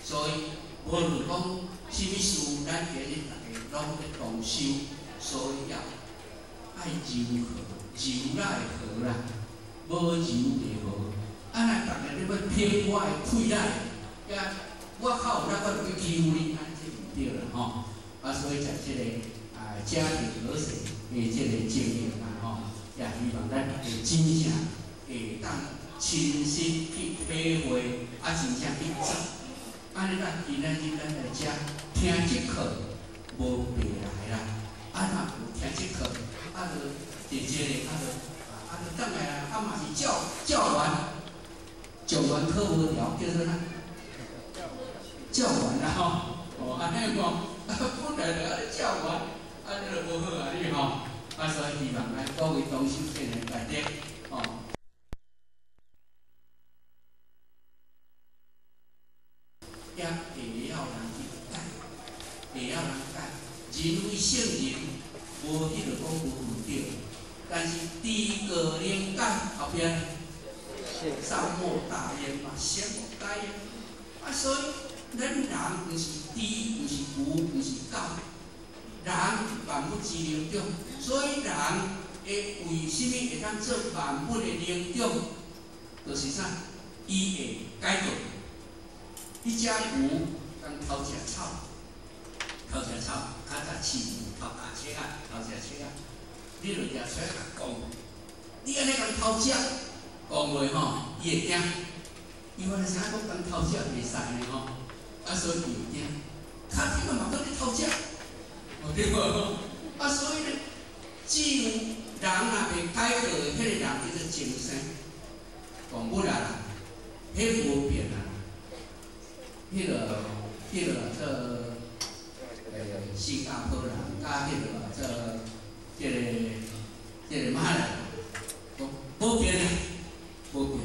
所以无论讲什么事，咱今日大家拢咧动手，所以要爱柔和，柔来和啦，无柔袂和。啊，若大家咧要骗我的气来，呀，我靠，那我去欺负你，安这唔对啦吼。啊，所以在这个家庭和谐的这个经营吼，也希望咱会真正会当亲身去体会，真正去做。安尼咱今仔日咱来遮听这课，无白来啦。若有听这课，就直接就转来啦。嘛是教完课无聊，叫做啥？教完啦吼。安尼讲，本来就安尼教完，安尼就无好啊你吼。所以希望咱各位同修亲人大家也会晓人去改，会晓人改。人为圣人，无迄个讲无对，但是知个灵感后边，善莫大焉嘛，善莫大焉。所以咱人毋是猪，毋是牛，毋是狗，人万物之灵长，所以人会为什么会当做万物的灵长？就是啥？伊会改过。你只牛当偷食草，较早饲牛偷牙切啊，偷食切啊，你就抓出来甲讲，你安尼共偷食，讲话吼，伊会惊。伊原来啥讲共偷食袂使呢吼，所以伊会惊。较早嘛搁咧偷食，对无？所以咧，只有人若袂改过的，迄个人叫做精神。讲不来啦，迄无变啦。迄个新加坡人甲这个马来人，无变啦，无变，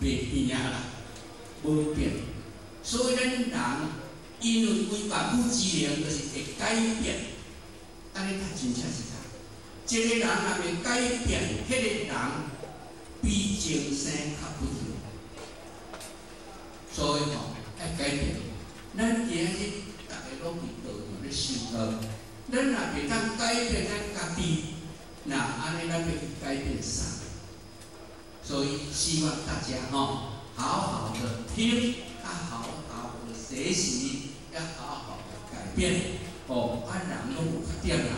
袂变啊啦，无变。所以咱人因为万物之灵，就是会改变。安尼才真正是啥？一个人若袂改变，迄个人比精神较不同。所以吼。爱改变，咱今日大家拢伫道场咧修道，咱若袂当改变咱家己，那安尼咱要去改变啥？所以希望大家好好的听，好好的学习，要好好的改变。人拢有缺点啦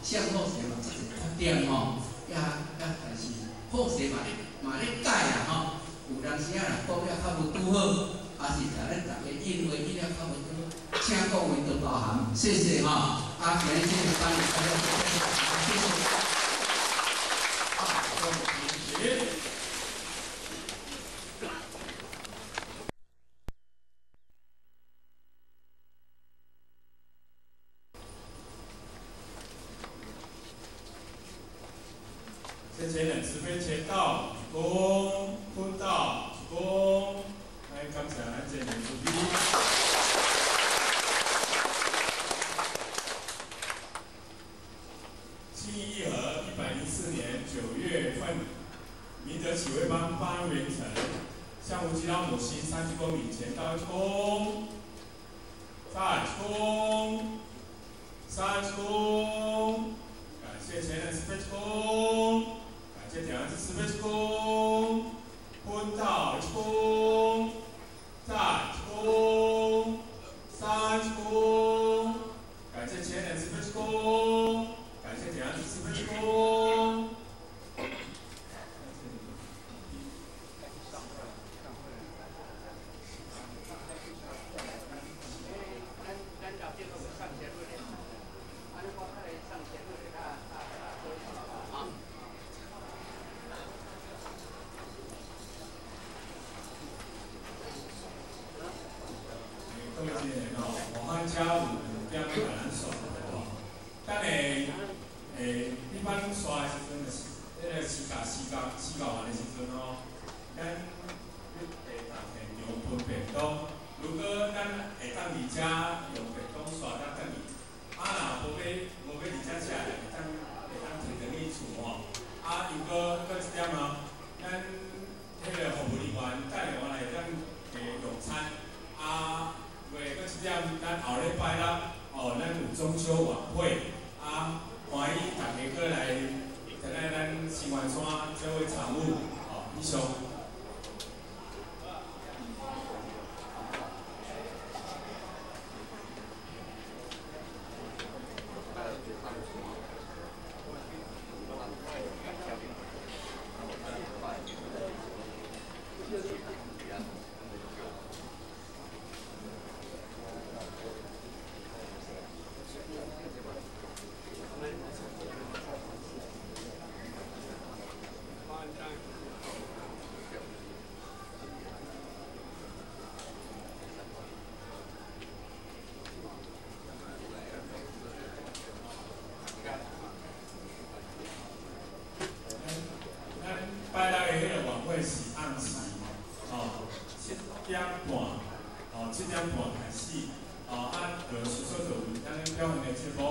像好势嘛，即个缺点但是好势嘛咧改啦有当时啊，讲了较无拄好。是在咱大家因为伊了较无多，请各位多包涵，谢谢今日这个班大家谢谢。谢谢。先前人慈悲前道，恭坤道，恭。感谢咱这名主笔。信义和104年9月份，明德启慧班8元城，向无极老母亲30公里前到冲，再冲，三冲，感谢前人慈悲冲，感谢点燃之慈悲冲，坤道冲。再冲，三冲，感谢前人慈悲冲，感谢点燃之慈悲冲。家有点较难刷等一般刷的时阵，就是4到万的时阵咱当现场分便当。如果咱会当伫遮用便当刷咱等于，若无要伫遮食，会当摕转去厝如果搁一点咱迄个服务人员带领我来当用餐咱后礼拜六咱有中秋晚会啊，欢迎大家过来参加咱新源山这位场务以上。拜六的迄个晚会是暗时7点半，7点半开始，就随所就有咱表演的节目，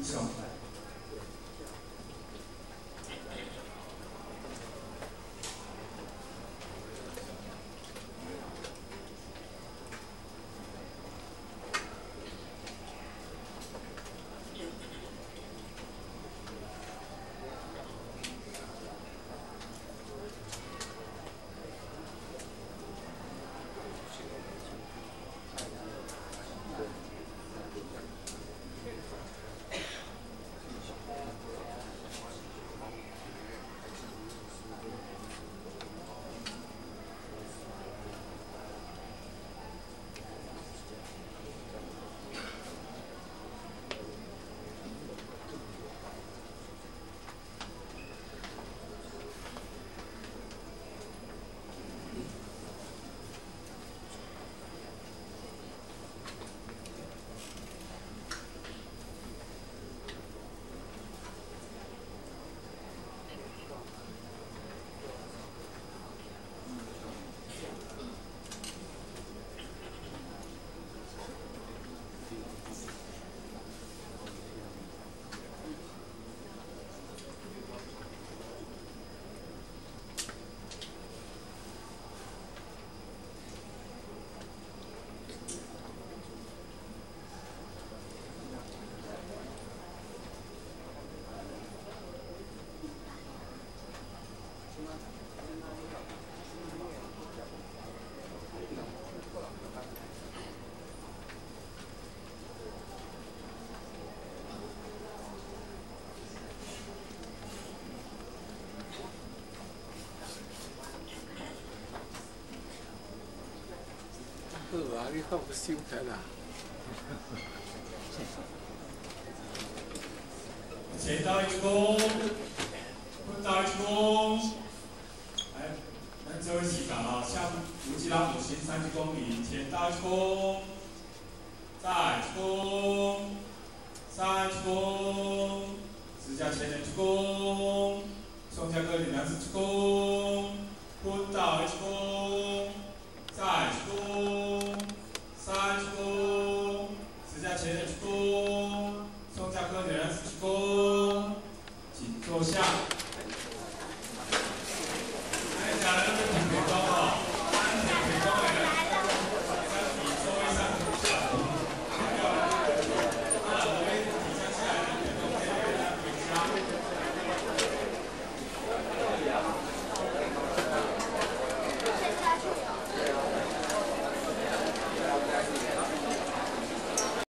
以上。好啊，你放心得啦。前到一公，后到一公，来，咱做一起讲向吴吉拉母亲30公里，前到一公，再一公，3公，指甲前1公，双脚跟领2公，后到1公。